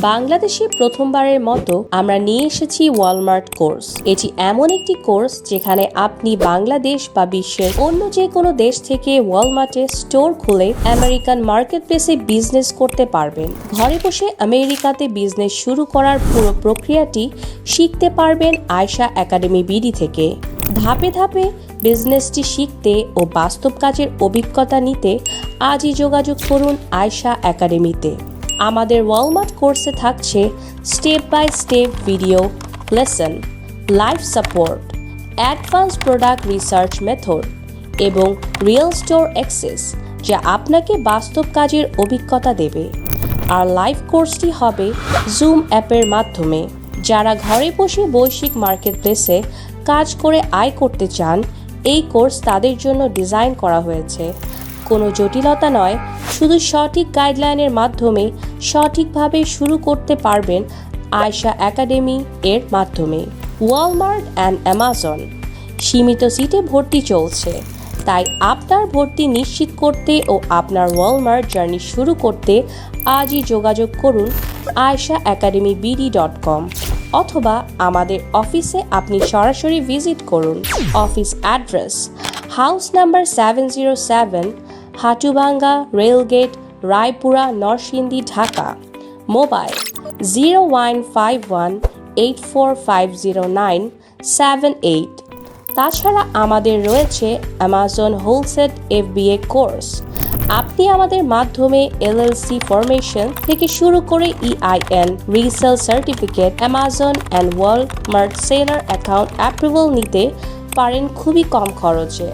বাংলাদেশে প্রথমবারের মতো আমরা নিয়ে এসেছি ওয়ালমার্ট কোর্স। এটি এমন একটি কোর্স যেখানে আপনি বাংলাদেশ বা বিশ্বের অন্য যে কোনো দেশ থেকে ওয়ালমার্টে স্টোর খুলে আমেরিকান মার্কেটপ্লেসে বিজনেস করতে পারবেন। ঘরে বসে আমেরিকাতে বিজনেস শুরু করার পুরো প্রক্রিয়াটি শিখতে পারবেন আয়শা একাডেমি বিডি থেকে। ধাপে ধাপে বিজনেসটি শিখতে ও বাস্তব কাজের অভিজ্ঞতা নিতে আজই যোগাযোগ করুন আয়শা একাডেমিতে। আমাদের ওয়ালমার্ট কোর্সে থাকছে step by step video lesson, live support, advance product research method এবং রিয়েল স্টোর অ্যাক্সেস, যা আপনাকে বাস্তব কাজের অভিজ্ঞতা দেবে। আর লাইভ কোর্সটি হবে জুম অ্যাপের মাধ্যমে। যারা ঘরে বসে বৈশ্বিক মার্কেটপ্লেসে কাজ করে আয় করতে চান, এই কোর্স তাদের জন্য ডিজাইন করা হয়েছে। কোনো জটিলতা নয়, শুধু সঠিক গাইডলাইনের মাধ্যমে সঠিকভাবে শুরু করতে পারবেন আয়শা একাডেমি এর মাধ্যমে। ওয়ালমার্ট অ্যান্ড অ্যামাজন সীমিত সিটে ভর্তি চলছে, তাই আপনার ভর্তি নিশ্চিত করতে ও আপনার ওয়ালমার্ট জার্নি শুরু করতে আজই যোগাযোগ করুন ayeshaacademybd.com অথবা আমাদের অফিসে আপনি সরাসরি ভিজিট করুন। Office address house number 707, Hatubhanga, rail gate, Raipura, Narsingdi, Dhaka. Mobile 015184509778। তাছাড়া আমাদের রয়েছে অ্যামাজন হোলসেল FBA কোর্স। আপনি আমাদের মাধ্যমে LLC ফরমেশন থেকে শুরু করে EIN, resale certificate, Amazon and Walmart seller account approval নিতে পারেন খুবই কম খরচে।